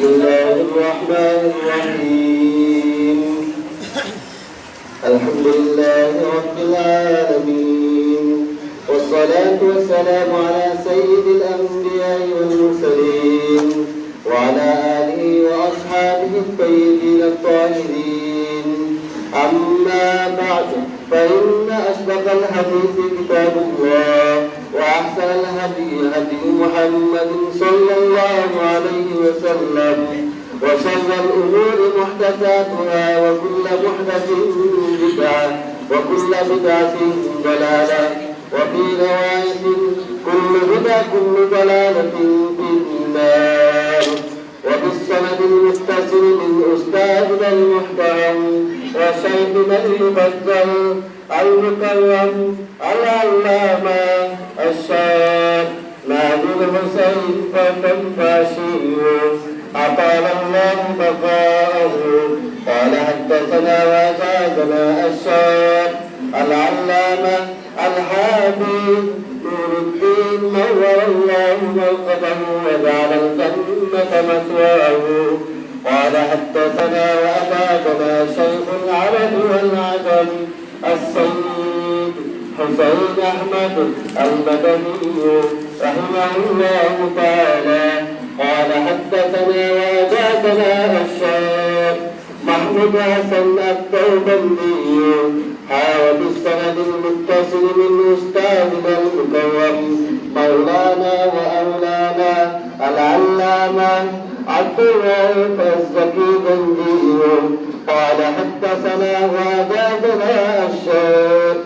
الله الرحمن الرحيم الحمد لله رب العالمين والصلاة والسلام على سيد الأنبياء والمرسلين وعلى آله وأصحابه الطيبين الطاهرين أما بعد فإن أصدق الحديث كتاب الله وأحسن الهدي هدي محمد صلى الله عليه وسلم وشر الأمور محدثاتها وكل محدث بدعة وكل بدعة ضلالة وفي رواية كل ضلالة في النار. وبالسند المتصل من أستاذنا المحترم وشيخنا المفضل المكرم العلامة الشيخ نادر حسين فالفاشي أطال الله بقاءه قال حدثنا وجازنا الشيخ العلامة الحافظ نور الدين نور الله موقفه وجعل الجنة مثواه قال حدثنا وأفادنا شيخ العرب والعجم السيد حسين أحمد المدني رحمه الله تعالى قال حدثنا وأجازنا الشيخ محمود حسن التوبندي حاول السند المتصل من أستاذنا المكرم مولانا وأولانا العلامة عبد الرؤوف الزكي قال حدثنا وأجازنا الشيخ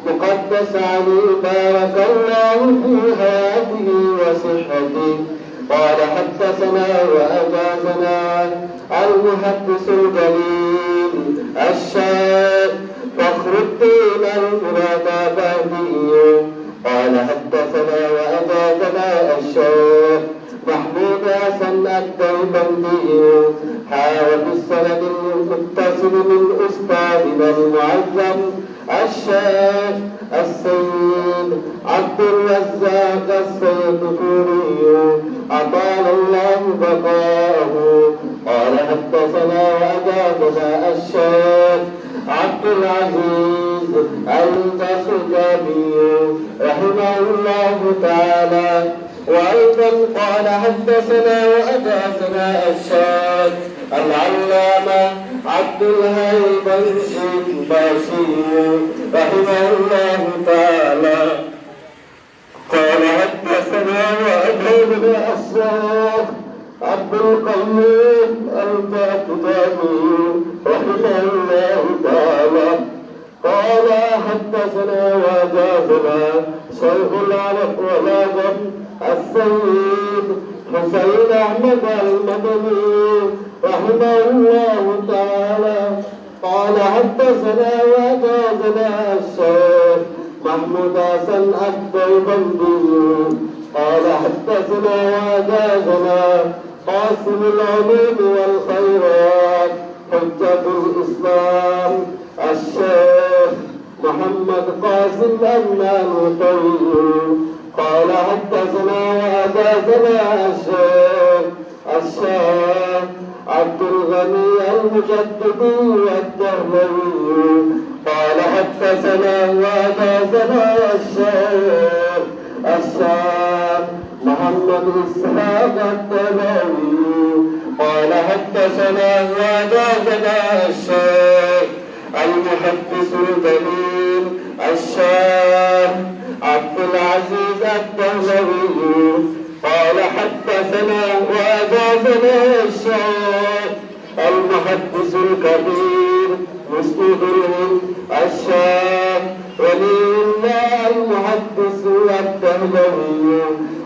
مقدس علي بارك الله في حياته وصحته قال حدثنا وأجازنا المحدث الجليل الشيخ فخر الدين المرادابادي قال حدثنا وأجازنا الشيخ محمود حسن الدوبندي حاول السند المتصل من أستاذنا المعظم الشيخ السيد عبد الرزاق السيطوري أطال الله بقاءه قال حدثنا وأجازنا الشيخ عبد العزيز البسطامي رحمه الله تعالى وأيضا قال حدثنا وأجازنا الشيخ العلامة عبد الهيب الشباشي رحمه الله تعالى قال حدثنا وأجازنا الشيخ عبد القيوم الباقداني رحمه الله تعالى قال حدثنا وأجازنا شيخ العرب والعجم السيد حسين أحمد المدني رحمه الله تعالى قال حدثنا وأجازنا الشيخ محمود حسن الدوبندي قال حدثنا وأجازنا قاسم العلوم والخيرات حجة الإسلام الشيخ محمد قاسم أمان طويل قال حدثنا وأجازنا الشيخ عبد الغني المجددي الدهلوي قال حدثنا وأجازنا الشيخ محمد إسحاق الدهلوي قال حدثنا وأجازنا الشيخ المحدث الجليل الشيخ عبد العزيز الدهلوي قال حدثنا وأجازنا الشيخ المحدث الكبير مسلم الشيخ ولي الله المحدث الدهلوي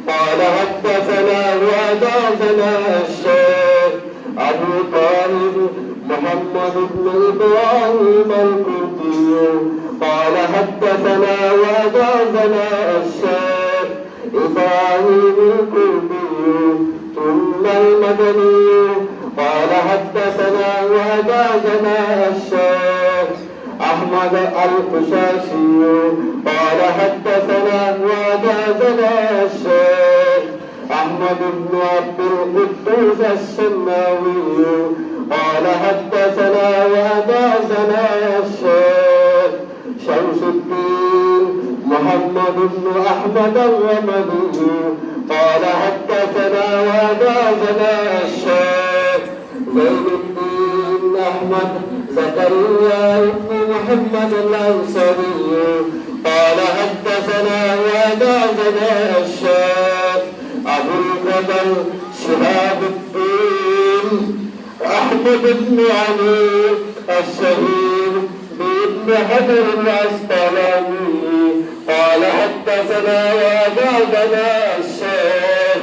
قال حدثنا وأجازنا الشيخ أبو طالب محمد بن إبراهيم الكردي قال حدثنا وأجازنا الشيخ إبراهيم الكردي ثم المدني قال حدثنا وأجازنا الشيخ أحمد القشاشي قال حدثنا وأجازنا الشيخ أحمد بن عبد القدوس السماوي قال حدثنا وحدثنا الشيخ شمس الدين محمد بن أحمد الرملي قال حدثنا وحدثنا الشيخ زين الدين أحمد زكريا بن محمد الأنصاري قال حدثنا وحدثنا الشيخ أبو الفضل شهاب الدين أحمد بن علي الشهير بن حجر العسقلاني قال حدثنا وحدثنا الشيخ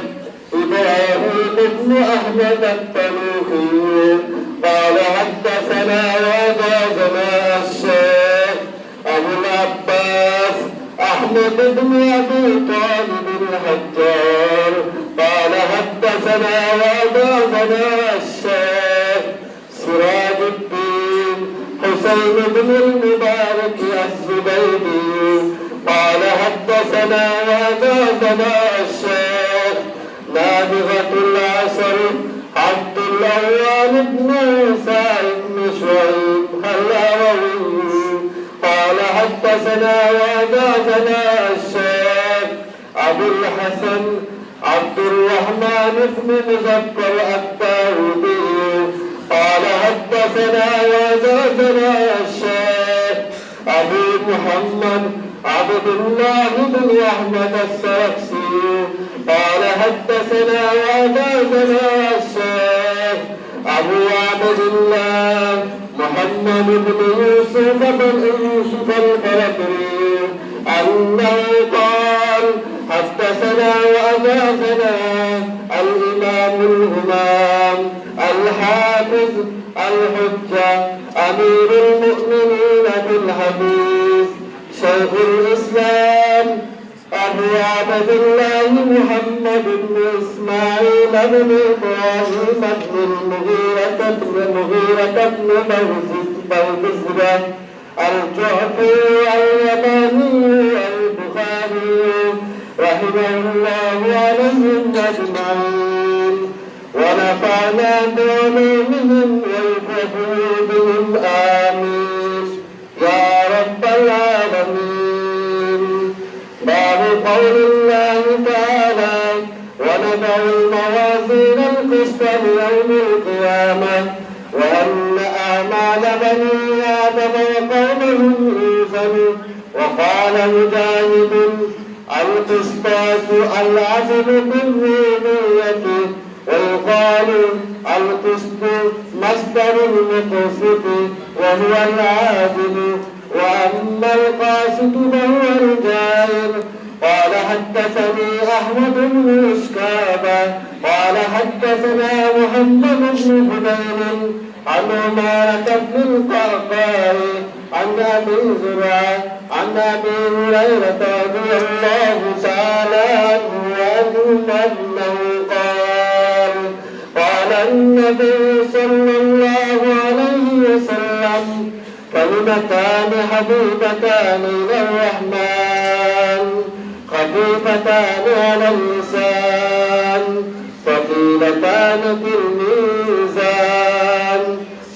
إبراهيم بن أحمد التنوخي قال حدثنا وحدثنا الشيخ أبو العباس أحمد بن أبي طالب الحجار قال حدثنا وحدثنا الشيخ سراج الدين حسين بن المبارك الزبيدي قال حدثنا وحدثنا الشيخ نابغة العصر عبد الأول بن عيسى بن شعيب الهروي قال حدثنا وحدثنا الشيخ أبو الحسن عبد الرحمن بن مذكر الداودي قال حدثنا وحدثنا الشيخ أبو محمد عبد الله بن أحمد السرخسي قال حدثنا وحدثنا الشيخ أبو عبد الله محمد بن يوسف الفرقري أنه قال حدثنا وحدثنا الإمام الهمام الحافظ الحجة أمير المؤمنين في الحديث شيخ الإسلام أبو عبد الله محمد بن إسماعيل بن إبراهيم بن المغيرة بن بوزرة الجعفي اليماني البخاري رحمه الله عليهم أجمعين ونفعنا بعلومهم وبفضلهم آمين يا رب العالمين. باب قول الله تعالى ونضع الموازين القسط ليوم القيامة وأن أعمال بني آدم وقومهم يوزن. وقال مجاهد القسطاس العدل بالربوبية ويقال القسط مصدر المقسط وهو العادل وأما القاسط فهو الجائر. قال حدثني أحمد بن إشكابة قال حدثنا محمد بن فضيل عن عمارة بن القعقاع عن أبي زرعة عن أبي هريرة رضي الله تعالى عنه أنه قال قال النبي صلى الله عليه وسلم كلمتان حبيبتان إلى الرحمن خفيفتان على اللسان ثقيلتان في الميزان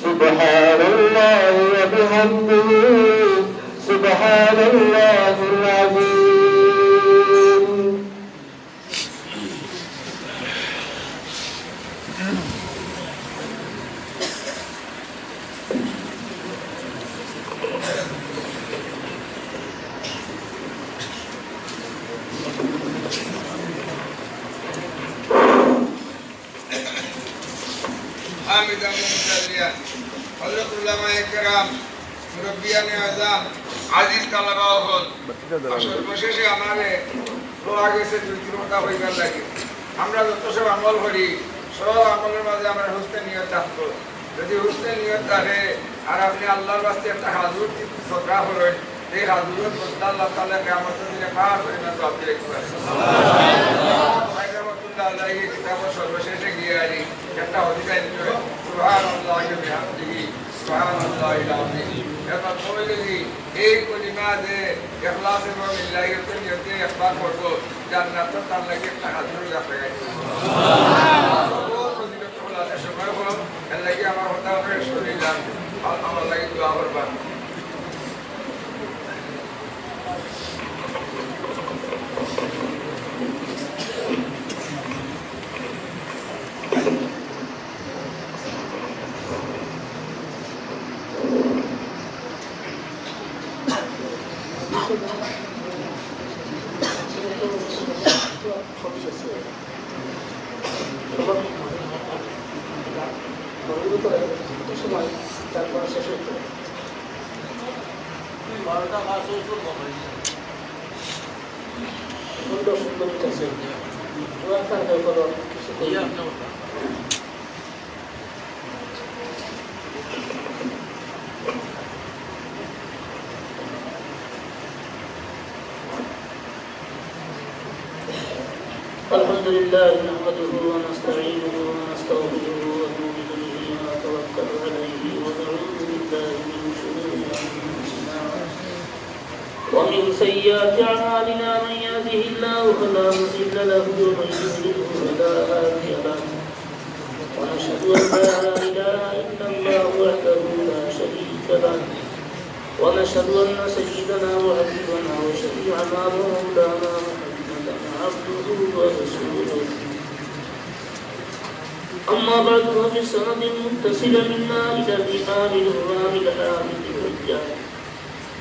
سبحان الله وبحمده سبحان الله العظيم. حامدا ومصليا حضرة العلماء الكرام مربيان اعظام عزيز طلبه সর্বশেষে আমাদের দোয়া গেছে দুইটা হইবার লাগে আমরা যত সব আমল করি সব আমলের মাঝে আমরা হুসনে নিয়ত রাখবো। যদি হুসনে নিয়ত থাকে আর আপনি আল্লাহর বাস্তে একটা হাজুর সদরা করেন এই হাজুরত বদলা আল্লাহ তাআলা কিয়ামতের দিনে পার করে না জবাব দিতে পারে। রহমাতুল্লাহ আলাইহি কিতাব সর্বশেষে গিয়ে আরি একটা অধিকার দিতে সুবহানাল্লাহি ওয়া বিহামদিহি সুবহানাল্লাহিল আযীম। এটা বলেছি এই কলিমা যে ইখলাস এবং লিল্লাহির নিয়তে ইখলাস করব জান্নাত তার লাগি একটা হাজুর রাখা গেছে। সুবহানাল্লাহ। কথা আমরা শুনিলাম আমার লাগে দোয়া করবেন الحمد لله نحمده ونستعينه ونستغفره ونؤمن به ونتوكل عليه ونعوذ بالله من شرور انفسنا ومن سيئات اعمالنا من يهده الله فلا مضل له ومن يضلل فلا هادي له ونشهد ان لا اله الا الله وحده لا شريك له ونشهد ان سيدنا وحبيبنا وشفيعنا ومولانا عبده ورسوله أما بعد ففي السند المتصل منا إلى الإمام الهرام الحامد الحجاج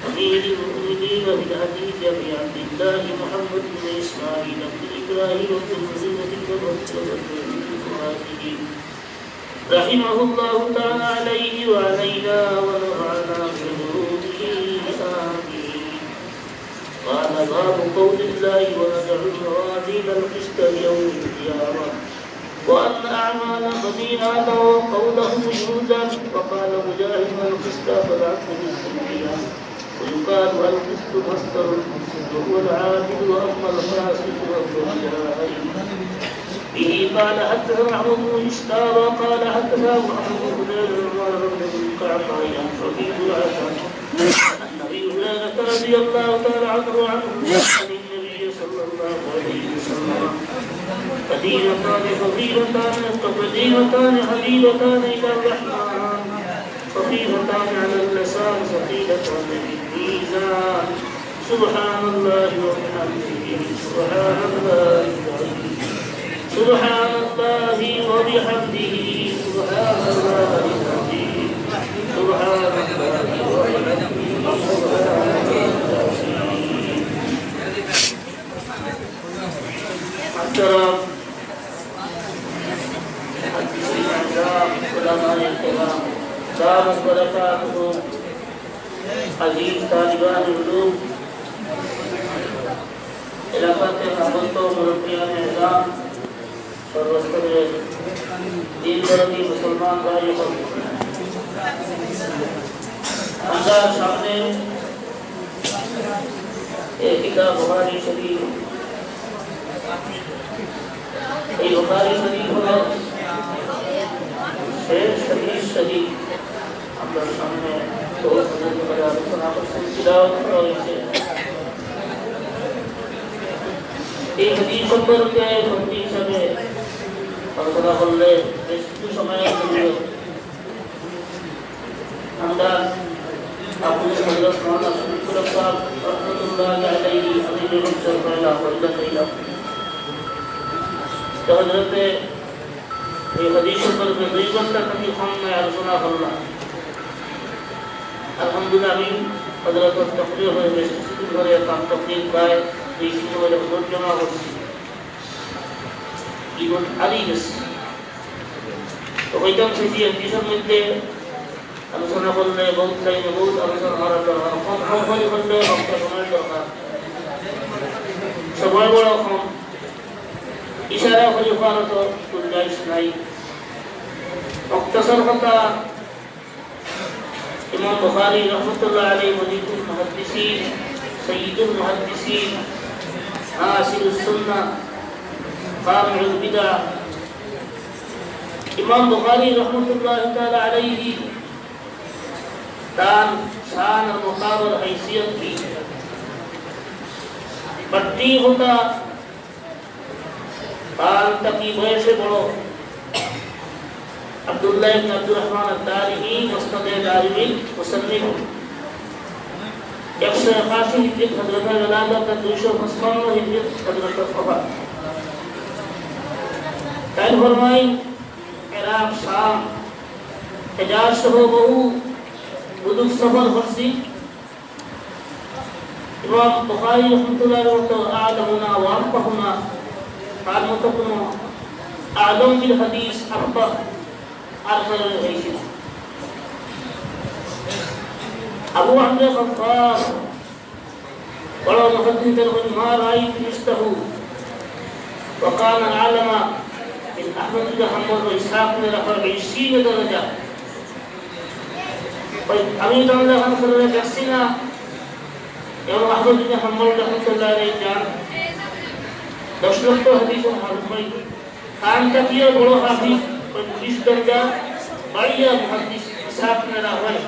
أمير المؤمنين في الحديث أبي عبد الله محمد بن إسماعيل بن إبراهيم بن مزينة الفاتحين رحمه الله تعالى عليه وعلينا ونفعنا بعلومه آمين. قال باب قول الله وندع الموازين القسط يوم القيامة وأن أعمال بني آدم وقولهم يوزن وقال مجاهد القسط فالعدل بالدنيا ويقال القسط مصدر وهو العادل وأما الفاسد وهو الجاهل به قال حدثنا محمود بن إسحاق قال حدثنا محمود بن عمر بن القعقاع عن ربيع العشر عن أبي هريرة رضي الله تعالى عنه عن النبي صلى الله عليه وسلم قديمتان حبيبتان إلى الرحمن خفيفتان على اللسان ثقيلتان في الميزان سبحان الله وبحمده سبحان الله العظيم سبحان الله وبحمده سبحان الله العظيم سبحان الله وبحمده محترم محدثين الأعلام علماء الكرام دامت بركاتهم عزيز طالبان العلوم علاقات احمد و مربیان اعلام سروستر دین بردی مسلمان بھائی اندر سامنے ایک کتاب بخاری شریف এই বুখারী শরীফ হলো শেষ হাদিস শরীফ আমরা সামনে বহুত করে আলোচনা করছি তিলাওয়াত করা হয়েছে এই হাদিস সম্পর্কে ভক্তি হিসাবে আলোচনা করলে বেশ কিছু সময় লাগবে আমরা আপনাদের হযরত মাওলানা শরীফুল সাহেব রাহমাতুল্লাহি আলাইহি আমি নিরন্তর পয়লা বলতে চাইলাম हजरत ये हदीसों पर गरीबन का कभी हम में आलोचना करना अल्हम्दुलिल्लाह अभी हजरत तकरीर हुए में भरे काम तकरीर पाए इसी में वाले बहुत जमा हो इबन अली बस तो वैदम से जी हदीसों में दे आलोचना करने बहुत लाइन बहुत आलोचना हमारा करना हम होने करने हम का समय करना सब बड़ा हम इशारा खलीफा तो गुंजाइश नहीं मुख्तसर होता इमाम बुखारी रहमतुल्लाह अलैहि वलीकुल मुहद्दिसीन सय्यिदुल मुहद्दिसीन नासिरुस सुन्नाह कामिलुल बिदअ इमाम बुखारी रहमतुल्लाह तआला अलैहि दान शान और मुकाबल हैसियत की बट्टी होता काल तकी बयसे बड़ो अब्दुल्लाह इब्न अब्दुर्रहमान अद-दारिमी मुस्नद दारिमी मुसन्निफ 181 हिजरी हजरत विलादत 255 हिजरी हजरत वफात कैद फरमाई इराक शाम हिजाज सह बहु बुजुर्ग सफर फरसी इमाम बुखारी रहमतुल्लाह अलैहि आलमुना व अफहुना قال متقن أعلم بالحديث أخبر أرسل الهيثم أبو عبد الغفار ولو محدث ما رأيت مثله وكان أعلم من أحمد بن حنبل وإسحاق بن راهويه 20 درجة أبي داود خلف جسنا يوم أحمد بن حنبل رحمة الله عليه جان 10 লক্ষ হাদিস হাফিজ খান তাকিয়া বড় হাফিজ 20 দরজা বাড়িয়া মুহাদ্দিস ইসহাক বিন রাহওয়ী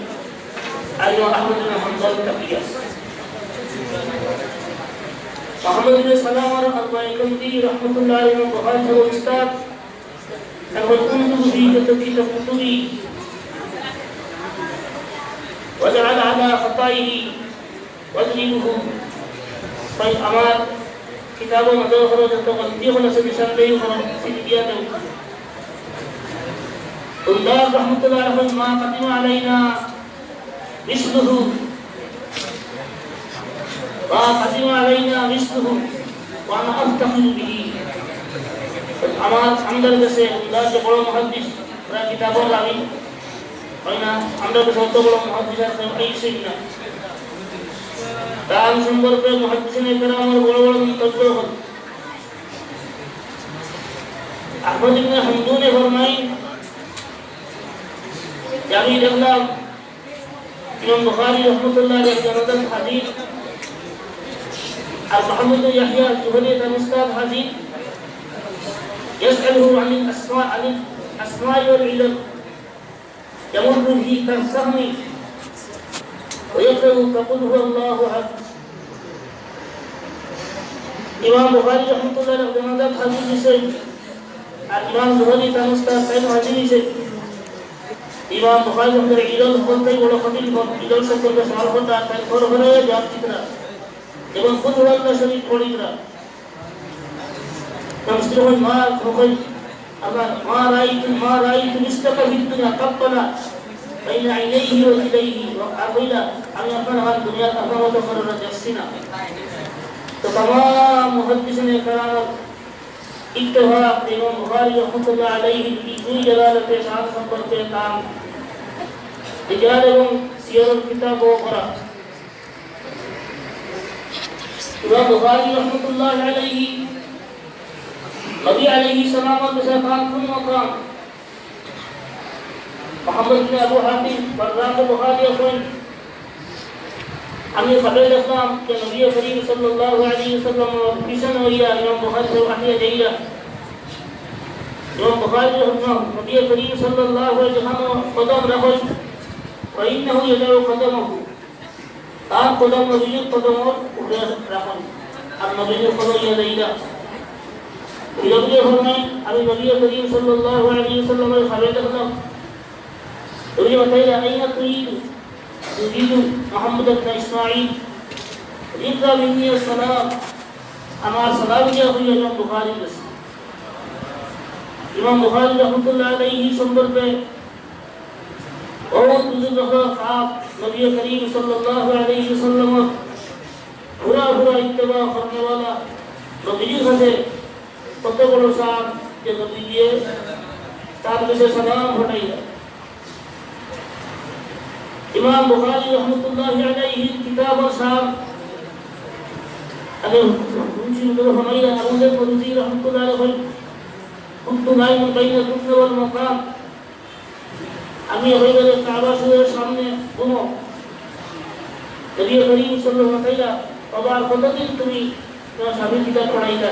আর আহমদ বিন হানবল তাকিয়া মুহাম্মদ বিন সালাম আর আল-বাইকান্দি রাহমাতুল্লাহ আলাইহি বুখারী ও উস্তাদ এখন কুনতু ফি তাকিয়া কুতুবি وجعل على خطائه وذنبه طيب আমার किताबों में दो खरों तो गलती होने से निशानदेही खरों सीधिया दो उल्लाह रहमतुल्लाह अलैहि मा कदिम अलैना मिस्लुहु वा कदिम अलैना मिस्लुहु वा अना अफ्तखिरु बिही हमार अंदर जैसे उल्लाह के बड़ो मुहद्दिस पूरा किताबों रावी और ना अंदर के सबसे बड़ो मुहद्दिस है ऐसे ही ना दान संबर पे मुहद्दिसीन किराम और बड़े बड़े मुतब्बिर हो अहमद इब्न हम्दून ने फरमाई जावी देखला इमाम बुखारी रहमतुल्लाह अलैहि जरदल हदीस और मोहम्मद बिन यहया जुहनी तमस्ताब हदीस يسأله عن الأسماء والعلم يمر به كالسهم ويقرأ فقل هو الله أحد इमाम बुखारी रहमतुल्लाह अलैहि जनादत हदीस से इमाम जुहनी तमस्ताब सैन हदीस से इमाम बुखारी अंदर इलल बोलते ही बड़ा खबीर को इलल से कोई सवाल होता है और होने जवाब कितना एवं खुद वाला शरीफ थोड़ी तरह तमस्तिर मा खोई अगर मा राई मिस्टक हिद्दुना कब्बला بين عينيه ويديه وأقيلا أن يكون هذه الدنيا أمام وتفرر جسنا تمام محدثين الكرام اتفاق إمام بخاري رحمة الله عليه في جلالة شان संपर्क के काम रिजाल एवं सियर किताब वगैरह इमाम बुखारी रहमत الله عليه नबी अलैहि सलाम के साथ कुन मकाम मोहम्मद बिन अबू हातिम बर्राक बुखारी अखोन हमें खबर इस्लाम के नबी करीम सल्लल्लाहु अलैहि वसल्लम किसन होया इमाम बुखारी से वाहिया जईया इमाम बुखारी रहमतुल्लाह नबी करीम सल्लल्लाहु अलैहि वसल्लम कदम रखो वइन्नहु यदउ कदमहु आप कदम नबी कदम और रखो अब नबी कदम ये जईया नबी फरमाए अभी नबी करीम सल्लल्लाहु अलैहि वसल्लम ने खबर इस्लाम उन्हें बताया अय्या तुरीद मोहम्मद इब्न इस्माइल इक़रा मिन्नी सलाम हमारा सलाम किया हुआ इमाम बुखारी बस इमाम बुखारी रहमतुल्लाह अलैहि संबर पे बहुत बुजुर्ग आप नबी करीम सल्लल्लाहु अलैहि वसल्लम पूरा इत्तिबा करने वाला नबी से कत बड़ो साहब के नबी ये तार से सलाम हटाइए इमाम बुखारी रहमतुल्लाह अलैहि किताब साहब अगर उनकी मतलब हमारी अबू ज़र रहमतुल्लाह अलैहि कुन्तु नाइम बैन रुकन वल मकाम আমি হইলে কাবা শরীফের সামনে ঘুমো নবী করিম সাল্লাল্লাহু আলাইহি ওয়াসাল্লাম আবার কতদিন তুমি তোমার স্বামীর কিতাব পড়াইলে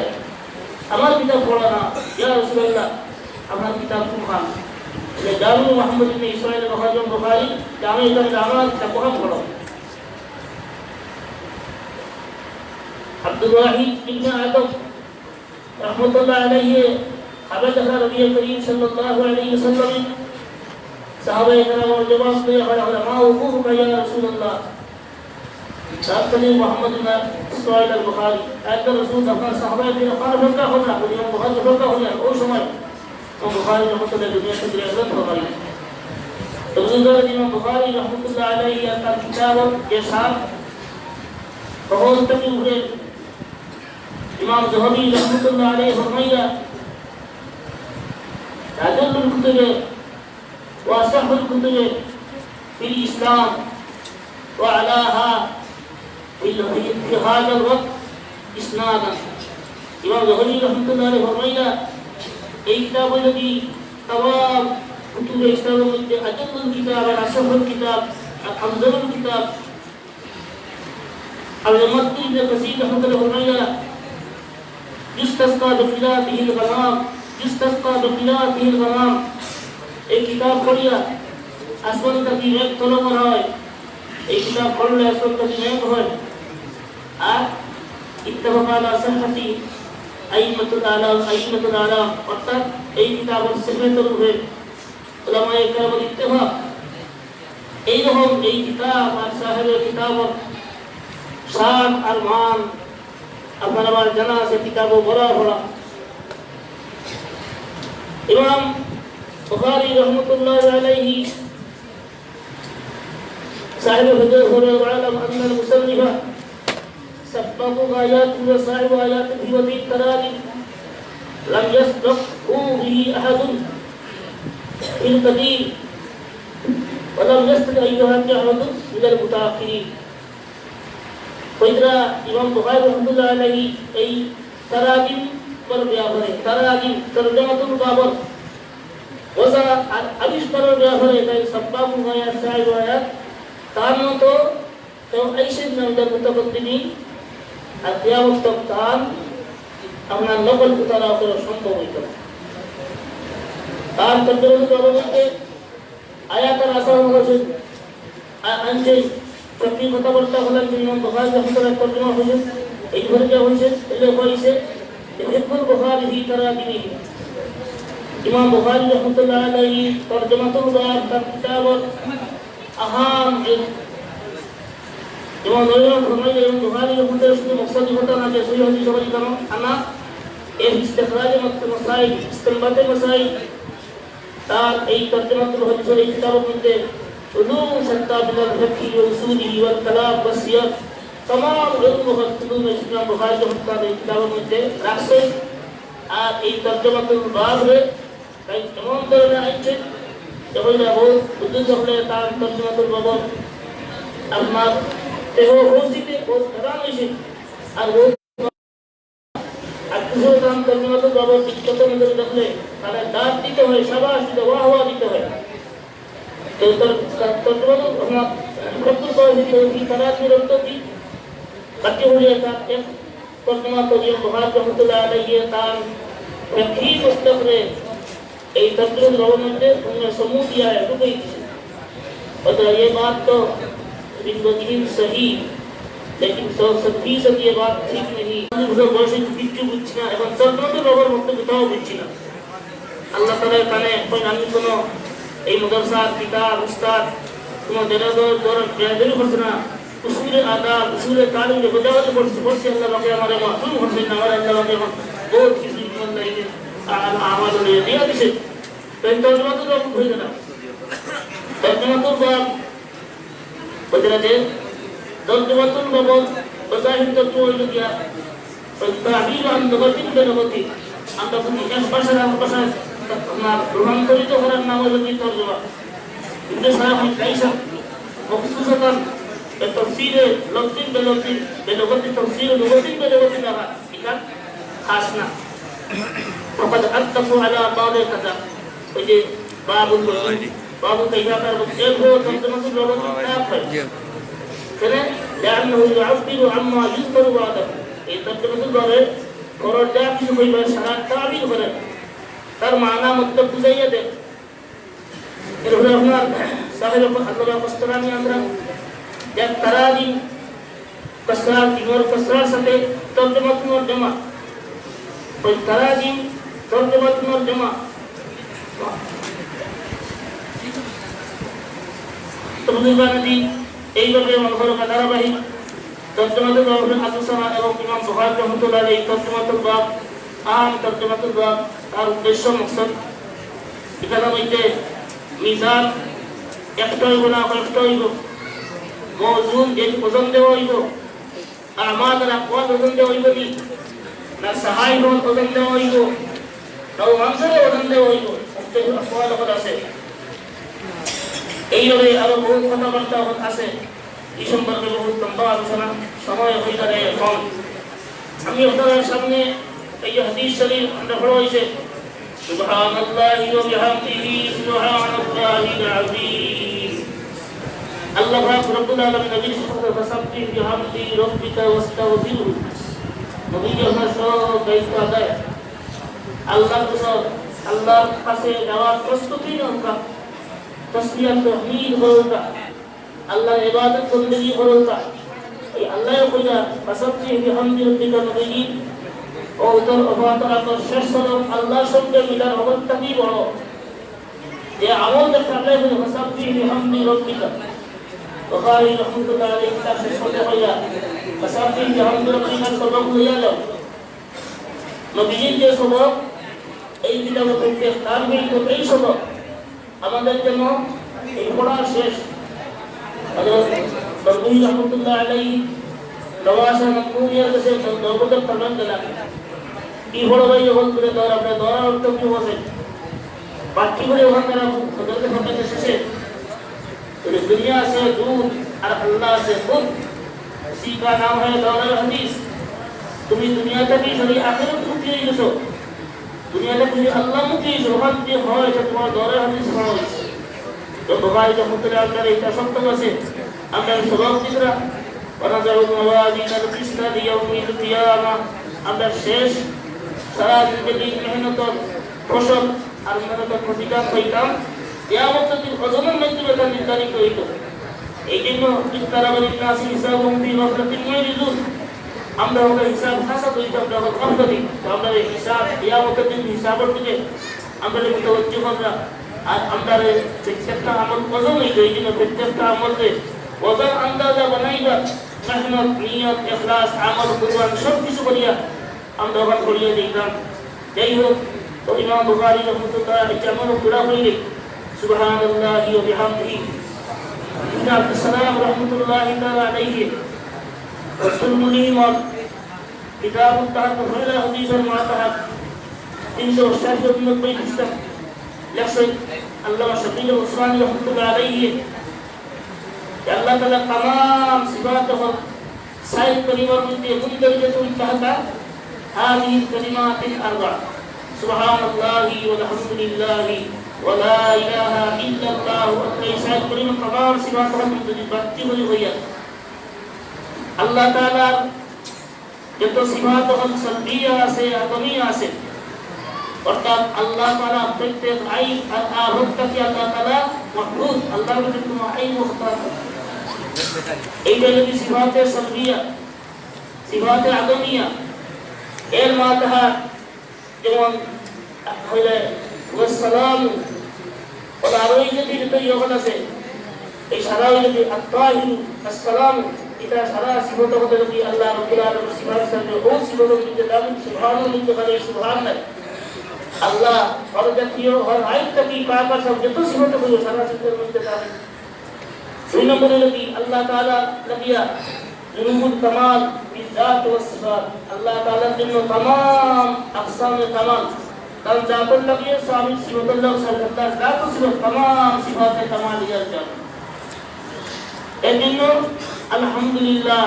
আমার কিতাব পড়া না ইয়া রাসূলুল্লাহ আমার কিতাব পড়া ये दारू मोहम्मद इब्न इस्माइल बुखारी जामे इधर जामा तकवा पढ़ो अब्दुल वाहिद इब्न आदम रहमतुल्लाह अलैहि खबर दखा नबी करीम सल्लल्लाहु अलैहि वसल्लम साहबे कराम और जवाब दिया खड़ा खड़ा मा वकूफ या रसूल अल्लाह साहब मोहम्मद बिन सुहैल अल-बुखारी ऐसा रसूल अपना साहबे के खाना फरका होना दुनिया बहुत फरका हो गया उस समय तो बुखारी रहमतुल्लाह दुनिया से गिरफ्तार हो गई तो बुजुर्ग इमाम बुखारी रहमतुल्लाह अलैहि का किताब के साथ बहुत तक हुए इमाम ज़ुहरी रहमतुल्लाह अलैहि फरमाया अदल्लुल कुतुब व असहहुल कुतुब फिल इस्लाम व अलाहा في هذا الوقت إسنادا इमाम ज़ुहरी रहमतुल्लाह अलैहि फरमाया এই কিতাব যদি तमाम कुतुब इस्लाम में अजल्लुल किताब और असहहुल किताब और अफजलुल किताब और मुहम्मद इब्न कसीर रहमतुल्लाह फरमाया युस्तस्का बिक़िरातिहिल गमाम युस्तस्का बिक़िरातिहिल गमाम एक किताब पढ़िया आसमान का की मेघ तलो में হয় एक किताब पढ़ ले आसमान का की मेघ হয় আর ইত্তেফাক আলা সাহহতি আইম্মাতুল আলাম অর্থাৎ এই কিতাবের সিহহতের উপরে উলামায়ে কেরামের ইত্তেফাক এই রকম এই কিতাব আর সাহেবের কিতাবের শান আর মান আপনার আমার জানা আছে কিতাবও বড় বড় ইমাম বুখারী রাহমাতুল্লাহি আলাইহি সাহেব হুজুর ওয়া আলাম আন্নাল মুসান্নিফা سبقوا آيات وصاحب آيات في وفي التراجم لم يسبقه به أحد في القديم ولم يستطع أن يهجع أحد من المتأخرين وإذا إمام بخاري رحمة الله عليه أي تراجم पर व्यापार है तराजिम तर्जमातुल बाबर वसा अबिश पर व्यापार है ताकि सब्बा मुगाया साहिब आया तानो तो ऐसे नंदर मुतकद्दिमीन अध्यावत तब्तान अपना नकल उतारा कर संभव होता तार तर्जुमा तो बाबा आयात रासा होगा जो अंजे कभी पता पड़ता हलन इमाम बुखारी रहमतुल्लाह तर्जुमा हो जो एक बार क्या हो जो ले कोई से हिब्बुल बुखारी ही तराजिमी इमाम बुखारी रहमतुल्लाह अलैहि तर्जुमातुल बाब का किताब अहम इमाम फरमाया इमाम बुखारी रहमतुल्लाह उसका मकसद होता ना कि सही हदीस समझ करो अना एक इस्तिखराज मसाइल इस्तिंबात मसाइल तार एक तर्जुमातुल हदीस और किताब में उलूम सत्ता बिल फिक्ही व उसूली व कलाम व सियर तमाम इल्म व उलूम इस्लाम बुखारी रहमतुल्लाह की किताब में रास्ते আর এই তর্জমাতুল বাব রে তাই এমন ধরনের আছে যেগুলো বহুত উদ্দেশ্য হলে তার তর্জমাতুল বাব আপনার তেও হোসিতে বহুত খারাপ হয়েছে আর ও আর কিছু দাম তর্জমাতুল বাব বিখ্যাত মধ্যে দেখলে তাহলে দাঁত দিতে হয় শাবাশ দিতে ওয়াহ দিতে হয় তো তর্জমাতুল আপনার কত কয় কি তারাজ রক্ত কি বাকি হয়ে যায় এক तर्जुमा तो ये बुखारी रहमतुल्लाह अलैहि तान फिक्ही मुस्तक़रे ए तर्जुमा गवर्नमेंट उन्होंने समूह दिया है तो कोई और ये बात तो बिल्कुल सही लेकिन 100% ये बात ठीक नहीं बुजुर्ग বয়সে কিছু বুঝছি না এখন তর্জমা তো রবার মত কোথাও বুঝছি না আল্লাহ তাআলা কানে কোন আমি কোন এই মাদ্রাসা কিতাব উস্তাদ কোন দেরাদর বেয়াদবি করছে না उसूल आदाब उसूल तालीम के बजावत पढ़ते अल्लाह बाकी हमारे मासूम होते हैं हमारे अल्लाह बाकी हम बहुत किसी मन नहीं आमाल नहीं दिया किसे तो तर्जुमा तो आप भूल जाना तर्जुमा तो बाप बदला दे तर्जुमा तो बाप बजाहिर तो तो ये दिया पर ताबीर हम नगतिन बेनगति हम तो कुछ क्या भाषा अपना रूहांतरित तो हर नाम वाली तर्जुमा इनके साथ हम कैसा मखसूसतन التفسير لفظي بلفظي بلغة التفسير لغة بلغة لغة إذا خاصنا وقد أتفقوا على بعض كذا وجه باب كيف كان هو ترجمة اللغة الكافر كذا لأنه يعبر عما يذكر بعده إيه ترجمة اللغة قرار جاء في कोई बशरात ताबीर करे तर माना मतलब बुझाइए दे इरफान अपना साहिब अल्लाह पस्तरानी अंदर या तराजी कसरार और कसरार सते तर्जुमतुन और जमा और तराजी तर्जुमतुन और जमा তবুগানদি এইভাবে মনোহরকা ধারাবাহিক তর্জমাতুল বাব আলোচনা এবং ইমাম বুখারী রাহমাতুল্লাহ আলাইহি তর্জমাতুল বাব আম তর্জমাতুল বাব তার উদ্দেশ্য মকসদ এখানে হইতে মিজান একটা হইব না কয়েকটা হইব মওজুন যে ওজন দেওয়া হইব আমাল আর আকওয়াল ওজন দেওয়া হইব না সাহাই ওজন দেওয়া হইব না মানসরে ওজন দেওয়া হইব আকওয়াল আছে এইভাবে আরো বহু কথাবার্তা আছে এই সম্পর্কে বহু লম্বা আলোচনা সময় হয়ে যাবে এখন আমি আপনাদের সামনে এই হাদিস শরীফ আমরা পড়া হয়েছে সুবহানাল্লাহি ওয়া বিহামদিহি সুবহানাল্লাহিল আযীম আল্লাহ পাক রব্বুল আলামিন নবীর সাথে ফাসাব্বিহ বিহামদি রাব্বিকা ওয়াস্তাগফিরহু নবীর সব দায়িত্ব আদায় আল্লাহর কাছে যাওয়ার প্রস্তুতি নৌকা तस्बीह तौहीद होगा अल्लाह इबादत बंदगी होगा ये अल्लाह को जा फसब्बिह बिहम्दि रब्बिका नबी और उधर अल्लाह ताला का शर्सलो अल्लाह सबके मिला होगा तभी बड़ो ये अमल जब अल्लाह को फसब्बिह बिहम्दि रब्बिका बुखारी रहमतुल्लाह अलैहि किताब से सुनते होगा फसब्बिह बिहम्दि रब्बिका सबक लिया लो नबी जी के सबक এই কিতাব থেকে তার বিল এই सबक আমাদের জন্য এই পড়া শেষ হযরত বরগুনি রাহমাতুল্লাহ আলাইহি নওয়াজা মকবুলিয়াত কাছে দরবারে ফরমান দিলেন কি বড় ভাই যখন করে দর আপনি দর অর্থ কি হবে বাকি করে ওখান তারা হযরত ফরমান শেষে तो दुनिया से दूर और अल्लाह से खुद इसी का नाम है दौर हदीस तुम्हें दुनिया तक ही सही आखिरत मुक्ति हो दुनिया तक भी अल्लाह मुक्ति रोहन दे হয় যে তোমার দরে হাদিস হয় তো বুখারী রাহমাতুল্লাহ আলাইহি এটা সত্য আছে আমরা সবক দিরা ওয়ানাজাউ মাওয়াজিন আল-কিসত লিয়াউমিল কিয়ামা আমরা শেষ সারা জিন্দগি মেহনত ফসল আর মেহনতের প্রতিদান পাইতাম কিয়ামতের দিন ওজনের মাধ্যমে তা নির্ধারিত হইত এইজন্য ইস্তারাবালিন নাসি হিসাবুহুম ফি গাফলাতিন মুরিদুন আমরা ওদের হিসাব খাসা কইতে আমরা কমতি আমরা এই হিসাব কিয়ামতের দিন হিসাবের দিকে আমরা মুতওয়াজ্জিহ আমরা আর আমরা প্রত্যেকটা আমল ওজন হইতো এইজন্য প্রত্যেকটা আমলে ওজন আন্দাজা বানাইবা মেহনত নিয়ত ইখলাস আমল কুরবান সব কিছু করিয়া আমরা ওখান করিয়া দিতাম যাই হোক তো ইমাম বুখারী রাহমাতুল্লাহ আলাইহি আমল পুরা হইলে সুবহানাল্লাহি ওয়া বিহামদিহি ইবনে আব্দুস সালাম রাহমাতুল্লাহি তাআলা আলাইহি والسلموني كتاب التحقق إلى حديث المعتقد إنه الشاهد من البيت السم يقصد الله شقيق العثماني رحمة الله عليه الله تعالى تمام صفاته سائر كلمات مندرجة تحت هذه الكلمات الأربع سبحان الله والحمد لله ولا إله إلا الله وأكبر سائر كلمات تمام صفاته مندرجة আল্লাহ তাআলার যত সিফাত ও সালবিয়া আছে আদমিয়া আছে অর্থাৎ আল্লাহ তাআলা প্রত্যেক আইন আর আরবটাকে আল্লাহ তাআলা মাহফুজ আল্লাহর মধ্যে কোনো আইন মুখতার এইটা যদি সিফাতে সালবিয়া সিফাতে আদমিয়া এর মাথায় যেমন হইলে ওয়াসসালাম ওয়া আরোই যদি যত আছে এই সারা যদি আত্তাহির আসসালাম এটা সারা সিফত হতে যদি আল্লাহ রাব্বুল আলামিন সিফাত সঙ্গে ও সিফত মধ্যে দাম সুবহানাল্লাহ মধ্যে বলে সুবহানাল্লাহ আল্লাহ হরজাতীয় হর আয়াত কি পাকা সব যত সিফত হলো সারা সিফতের মধ্যে দাম দুই নম্বরে যদি আল্লাহ তাআলা নবিয়া নুরুল কামাল বিজাত ওয়া সিফাত আল্লাহ তাআলার জন্য तमाम আকসামে কামাল কারণ জাতুল নবিয়া সামিল সিফাতুল্লাহ সাল্লাল্লাহু আলাইহি ওয়াসাল্লাম সিফাত तमाम সিফাতে কামাল ইয়ার জন্য এজন্য আলহামদুলিল্লাহ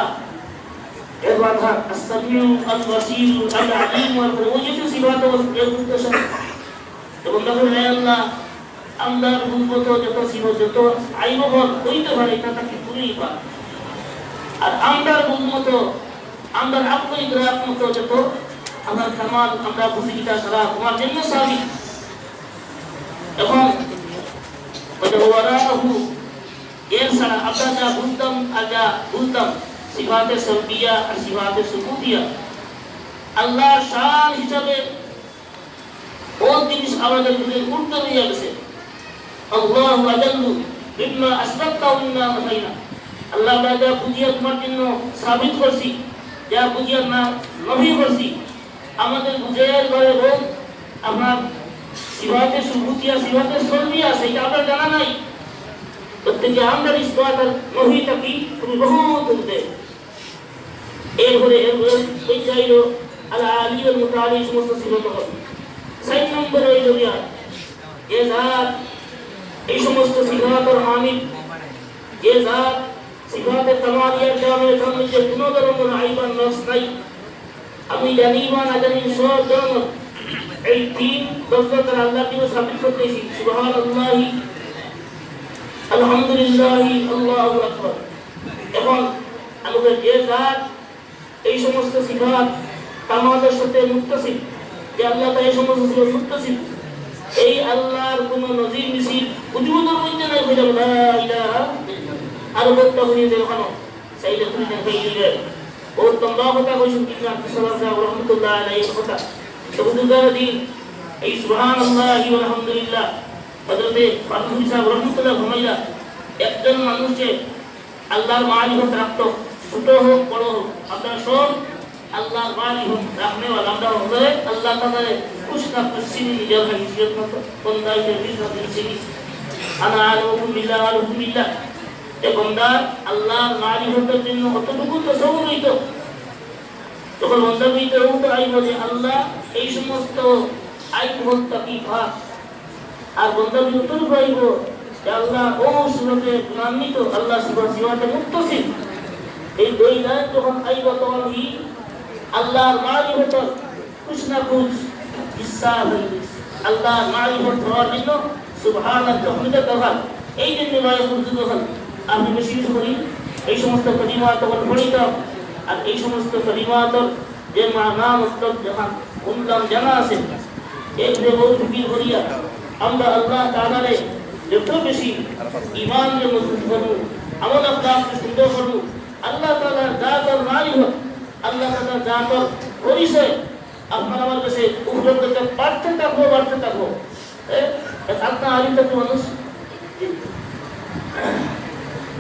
এর কথা আস-সামিউ আল-বাসীর আল-আলীম ওয়াল-মুজিদ সিফাত ও উদ্দেশ্য এবং হে আল্লাহ আমদার গুণগত যত সিফত যত আইবহল হইতে পারে তা তাকে পুরোই পা আর আমদার গুণগত আমদার আকল ইদরাক মতো যত আমার কামাল আমরা বুঝিটা সারা তোমার জন্য সাবিত এবং ওয়ারাহু এর সারা আমরা যা বুঝতাম সিফাতে সালবিয়া আর সিফাতে সুবুতিয়া আল্লাহর শান হিসাবে ও জিনিস আমাদের ভিতরে উঠতে হয়ে গেছে আল্লাহু আজাল্লু বিমা আসবাক্তা ইন্না কাফাইনা আল্লাহ যা বুঝিয়ে তোমার জন্য সাবিত করছি যা বুঝিয়ে না নবী করছি আমাদের বুঝাইয়ার ঘরে হোক আপনার সিবাতে সুবুতিয়া সিবাতে সলবিয়া সেটা আপনার জানা নাই প্রত্যেকে আমরা ইসবাত আর নবীটা কি তুমি বহুত বুঝতে এরপরে ওই চাইলো আলা আলী ওয়াল মুতাআলি সমস্ত সিবত হবে 6 নম্বর হইল গিয়া যে জাত এই সমস্ত সিফাতের মালিক যে জাত সিফাতের তামালিয়ার জামে যে কোনো ধরনের আইবান নকশ নাই আমি জানি বা না জানি সব ধরনের এই তিন দফতর আল্লাহকে সাবিত করতেছি সুবহানাল্লাহি আলহামদুলিল্লাহি আল্লাহু আকবার এবং আমাদের যে জাত এই সমস্ত সিফাত তামাদের সাথে মুত্তাসিফ যে আল্লাহ তাআলা এই সমস্ত সিফাত মুত্তাসিফ এই আল্লাহর কোন নজির মিছিল উজুদের মধ্যে নাই বলে লা ইলাহা আর বলতে হইছে ওখানে সাইদে তুমি দেখাইলে ও তোমরা কথা কইছো কি না সাল্লাল্লাহু রাহমাতুল্লাহ আলাইহি কথা তো বুঝুদার দিন এই সুবহানাল্লাহি ওয়া আলহামদুলিল্লাহ হযরতে ফারুক সাহেব রাহমাতুল্লাহ ঘুমাইলা একজন মানুষে আল্লাহর মারিফত রাখতো ছোট হোক বড় হোক আপনারা সব আল্লাহর মারিফত রাখনে वाला আমরা হবে আল্লাহ তাআলা कुछ ना कुछ सीनी निजर हैसियत मत बंदा के रिज़्क़ दिलसिनी আনা আলাইকুম বিল্লাহ আলহামদুলিল্লাহ এ বান্দা আল্লাহর মারিফতের জন্য কতটুকু তাসাউর হইতো তখন বান্দা ভিতরে উঠে আই বলে আল্লাহ এই সমস্ত আইবত তাকিফা আর বান্দা ভিতরে পাইব যে আল্লাহ ও সুরতে গুণান্বিত আল্লাহ সিফাতে মুত্তাসিফ এই দুই লাইন যখন আইব তখন আল্লাহর মারিফত कुछ ना कुछ हिस्सा হইছে আল্লাহ মারিফত হওয়ার জন্য সুবহানাল্লাহ তাহমিদের দরকার এই জন্য নয় বুঝতে দরকার আমি বেশি করি এই সমস্ত কলিমাত তখন পড়িত আর এই সমস্ত কলিমাত যে মানা মতলব যখন উল্লাম জানা আছে এক যে বহু ফিকির করিয়া আমরা আল্লাহ তাআলারে যত বেশি ঈমান এর মজবুত করব আমল আখলাক সুন্দর করব আল্লাহ তাআলার জাত আর মারিফত আল্লাহ তাআলার জাত আর পরিচয় আপনার আমার কাছে উপলব্ধতা বাড়তে থাকবো আপনার আলিমটা কি মানুষ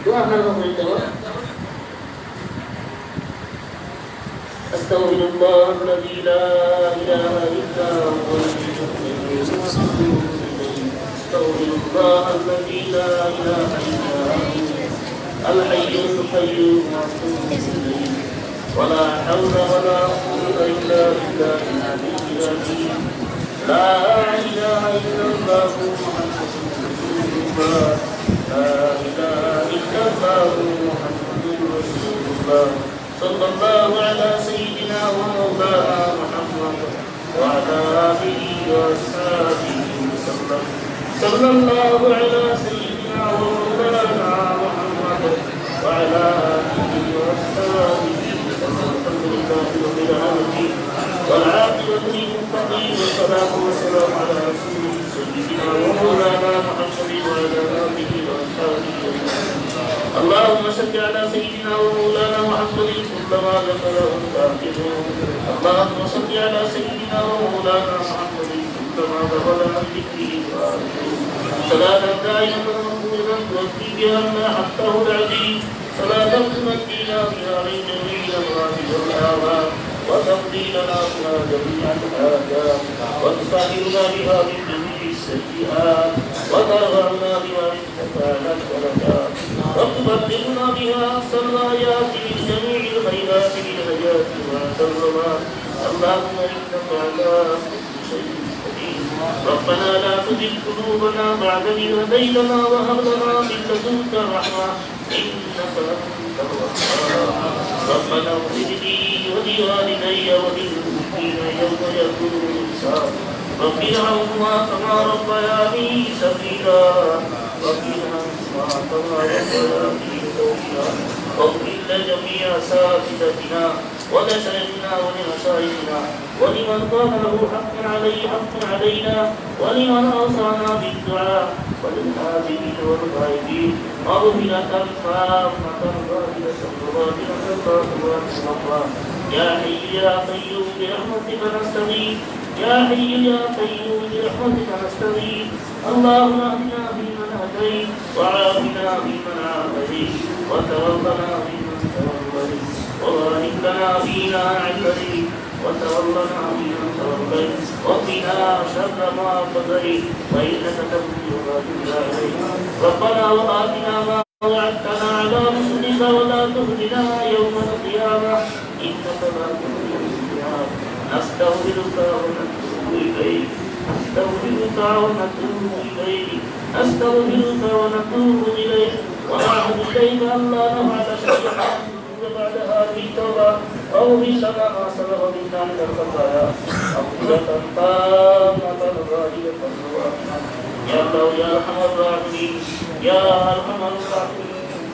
দোয়া আপনার বলতে হবে আস্তাগফিরুল্লাহ আল্লাযী লা ইলাহা ইল্লা হুয়া আস্তাগফিরুল্লাহ আল্লাযী লা ইলাহা ইল্লা হুয়া আল হাইয়ুল কাইয়্যুম ولا حول ولا قوة إلا بالله العلي العظيم لا إله إلا الله محمد رسول الله لا إله إلا الله محمد رسول الله صلى الله على سيدنا ومولانا محمد وعلى آله وأصحابه وسلم صلى الله على سيدنا ومولانا محمد وعلى آله وأصحابه الحمد لله رب العالمين والعاقبة للمتقين والصلاة والسلام على رسوله سيدنا ومولانا محمد وعلى آله وأصحابه اللهم صل على سيدنا ومولانا محمد كلما ذكره الذاكرون اللهم صل على سيدنا ومولانا محمد كلما ذكر عن ذكره الذاكرون صلاة دائمة مقبولة توفي بها ما حقه العظيم صلاة تمكينا بها من جميع الأمراض والآفات وتقضي لنا بها جميع الحاجات وتطهرنا بها من جميع السيئات وترفعنا بها من شفاعة الدرجات وتبلغنا بها أقصى الغايات من جميع الخيرات بالنجاة وعند الظلام اللهم إنك على كل شيء قدير ربنا لا تزغ قلوبنا بعد إذ هديتنا وهب لنا من لدنك الرحمة إنك أنت الوهاب ربنا اغفر لي ولوالدي وللمؤمنين يوم يقوم الحساب رب ارحمهما كما ربياني صغيرا رب ارحمهما كما ربياني صغيرا واغفر لجميع أساتذتنا ولشيخنا ولمشايخنا ولمن كان له حق علينا ولمن أوصانا بالدعاء وللحاضرين والغائبين مغفرة تامة ظاهرة باطنة يا حي يا قيوم برحمتك نستغيث يا حي يا قيوم برحمتك نستغيث اللهم اهدنا فيمن هديت وعافنا فيمن عافيت وتولنا فيمن توليت وبارك لنا فيما أعطيت وتولنا فيمن توليت وقنا شر ما قضيت فإنك تقضي ولا يقضى عليك ربنا وآتنا ما وعدتنا على رسلك ولا تخزنا يوم القيامة إنك لا تخلف الميعاد نستغفرك ونتوب إليك نستغفرك ونتوب إليك نستغفرك ونتوب إليك ونعوذ إليك أن لا نفعل شيئا بعد هذه التوبة أو لنا ما سبق منا من الخطايا مغفرة تامة غالية واسعة يا الله يا أرحم الراحمين يا أرحم الراحمين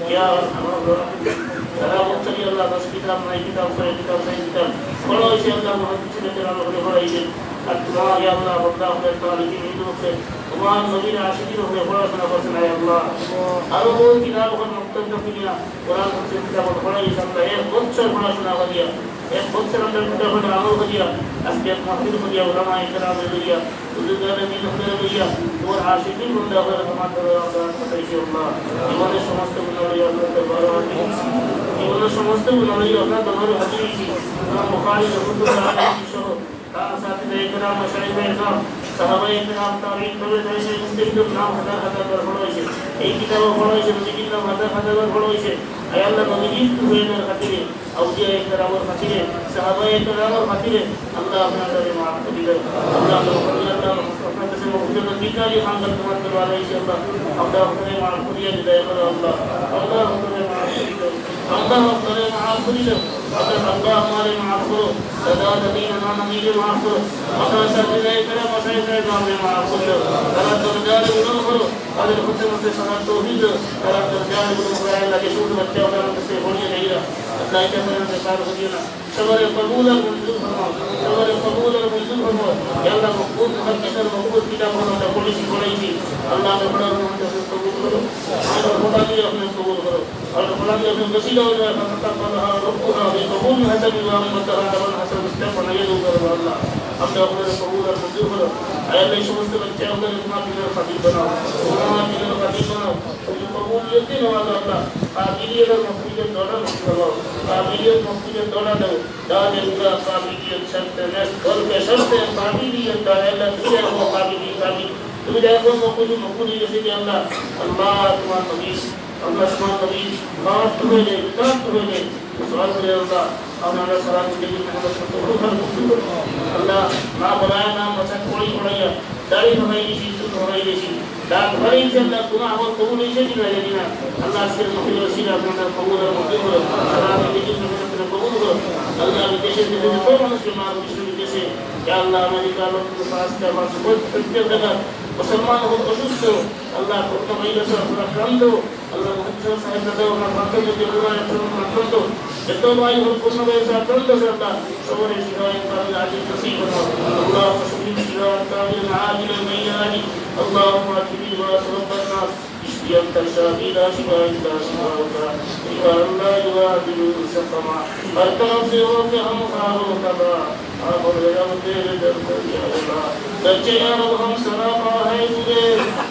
يا أرحم الراحمين سلام عليك الله بس كتاب ما كتاب سيد كتاب سيد كتاب خلاص يا الله محمد صلى الله عليه وسلم أتبع يا الله والله خير طالبين عندك وما نبينا عاشقين وخير فراسنا فرسنا يا الله أرجو كتاب خير مكتوب فينا قرآن مسلم كتاب الخلاص الله يا بطل فراسنا غديا يا بطل عند الكتاب العمل غديا أسباب محفوظ غديا علماء كرام غديا وذكر من خير غديا والعاشقين من داخل كما ترى الله يوم الشمس من الله تبارك وتعالى সমস্ত গুণাবলী আপনার দরবারে হাজির হয়েছি ইমাম বুখারী রাহমাতুল্লাহ আলাইহি সহ সাথীদের کرام মাশায়েখদের کرام সাহাবায়ে کرام তাবিঈন তাবিঈন মুসলিমদের নাম হাজার হাজার বার পড়া হয়েছে এই কিতাব পড়া হয়েছে নবীজির নাম হাজার হাজার বার পড়া হয়েছে আয় আল্লাহ নবীজির তুহিনের খাতিরে আউলিয়ায়ে کرامের খাতিরে সাহাবায়ে کرامের খাতিরে আল্লাহ আপনাদের মাফ করে দিন আল্লাহ আপনার কাছে মুক্তির নিকালি খানদার তোমার দরবারে এসে আল্লাহ আপনাদের মাফ করিয়ে দিতে পারে আল্লাহ আপনাদের মাফ করে দিন الله أكبر معاصره الله أمر معاصره لدى ديننا نبي معاصره أخرج سيدنا كلام وسيدنا كلام معاصره على الرجال والأمر على الختمة صلاة التوحيد على الرجال والأمر على يشوف بچا ولا تسيبوني غيره الله يجعلنا من صار خدينا صبر قبول المنزل فرما صبر قبول المنزل فرما يا الله مقبول حقيقة مقبول كتاب فرما تقولي سيقولي الله نبرا من قبول کرو اور خدا کی اپنے قبول کرو اور خدا کی اپنے وسیلہ ہو جائے فتقبلها ربنا بقبول حسن وامتها ربنا حسن مستقبل يدو کرو اللہ اپنے اپنے قبول اور منظور کرو اے اللہ شمست بچے اپنے اتنا بنا خطیب بناؤ اتنا بنا خطیب بناؤ جو قبولیت دین والا اللہ قابلیت اور مقبولیت دوڑا مقبول قابلیت مقبولیت دوڑا دو داد اللہ قابلیت شرط نست اور کے شرط قابلیت دا اللہ تجھے وہ قابلیت তুমি দেখো মকুলি এসে যে আল্লাহ তোমার নবী আল্লাহ তোমার নবী মাফ হয়ে যায় বিতাপ হয়ে যায় সওয়াল করে আল্লাহ আপনারা সালাত দিতে আমাদের সত্য আল্লাহ না বলায় না মচা কোড়ি কোড়াইয়া দাড়ি হয়ে গেছি সুদ হয়ে গেছি ডাক হয়ে গেছে আল্লাহ তোমার আমার কবুল হয়েছে কি না জানি না আল্লাহ আজকের মহিলা রসিলা আপনাদের কবুল আর মঞ্জুর করো সালাত দিতে আপনাদের কবুল করো আল্লাহ বিদেশে যত মানুষকে মার বিদেশে ইয়া আল্লাহ আমেরিকা লন্ডন ফ্রান্স জার্মান প্রত্যেক জায়গায় মুসলমান হল অসুস্থ আল্লাহ করতে মহিলা আক্রান্ত আল্লাহ মুহাম্মদ সাহেব দাদা ওনার বাচ্চা যদি আক্রান্ত যত ভাই হল পূর্ণ বয়সে আক্রান্ত আল্লাহ সবরে শিরায় কামিল আজিজ নসিব করো আল্লাহ সুবহান শিরায় কামিল আজিল মাইয়ানি اللهم اجعل واسرب الناس اشفي انت الشافي لا شفاء الا شفاءك شفاء لا يغادر سقما اركب سوى هم خاروا كذا اور رب تیرے در پر یا اللہ سچے یا رب ہم سراپا ہے تجھے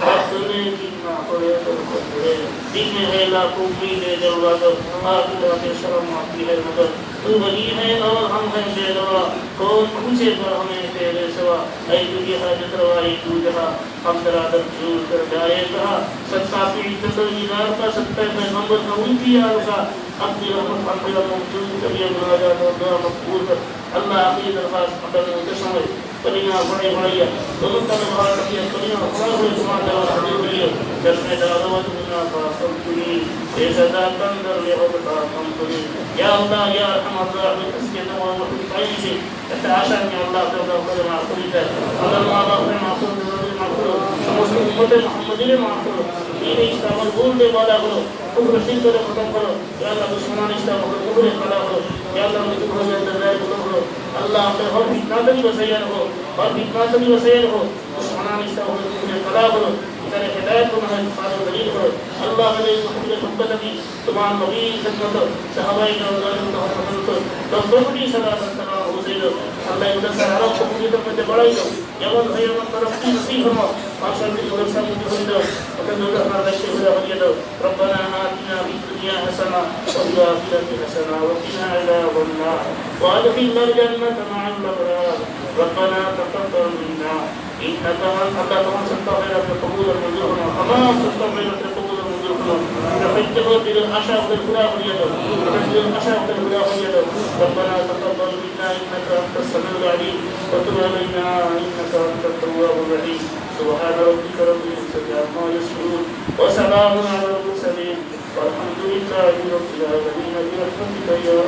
اپنے جتنا پڑے تو پڑے دن میں ہے لاکھوں میلے جلوات آخرت شرم آتی ہے مگر تو وہی ہے اور ہم ہیں بے دوا کون پوچھے پر ہمیں تیرے سوا اے تجھے حاجت روائی تو جہاں ہم ترا در جور کر جائے کہا سچا پیڑ تصور ادار کا ستا پیغمبر کا انتی یار کا اپنی رحمت موجود کبھی مناجات اور دعا مقبول کر اللہ آخری درخواست مدد متشمع کلیاں بڑے بڑیا دونوں طرف بہت کیا کلیاں بڑے ہوئے سمان جوان حضور کلیے جشن دعوت منا فاصل کلی اے صدا کندر لے ہوتا کم کلی یا اللہ یا ارحم الراحمین اس کے نوان وقت قائم سے اتعاشا میں اللہ تعالیٰ قدر معقولی ہے اللہ معاقب معقول نظر معقول سمسک امت محمدی معقول دین اسلام الگول دے والا کرو کفر شرک کو ختم کرو یا اللہ دشمنان اسلام کو کفر خلا کرو یا اللہ مجھے بھجے درائے ختم کرو اللہ اپنے ہر فتنہ بھی وسیع رہو ہر فتنہ بھی وسیع رہو دشمنان اسلام کو کفر خلا کرو اتنے ہدایت کو نہ فارغ دلیل کرو اللہ علیہ محمد محبت نبی تمام نبی خدمت صحابہ کرام تو بڑی صلاۃ و سلام ہو سے اللہ ادھر سے عرب کو پوری طرح মধ্যে বাড়াই দাও যেমন হয়ে আমার তরফটি নসিব হমো মাশাল বিল সামনে হয়ে দাও وتدل على الشيء ولا ربنا آتنا في الدنيا حسنة وفي الآخرة حسنة وقنا عذاب النار وأدخلنا الجنة مع الأبرار ربنا تقبل منا إنك أنت تستغفر قبول منزلنا كما تستغفر قبول منزلنا نحجه بالأشعة الخلاف اليد ونحجه الأشعة الخلاف اليد ربنا تقبل منا إنك أنت السميع العليم وتب علينا إنك أنت التواب الرحيم سبحان ربك رب العزة عما يصفون وسلام على المرسلين والحمد لله رب العالمين برحمتك يا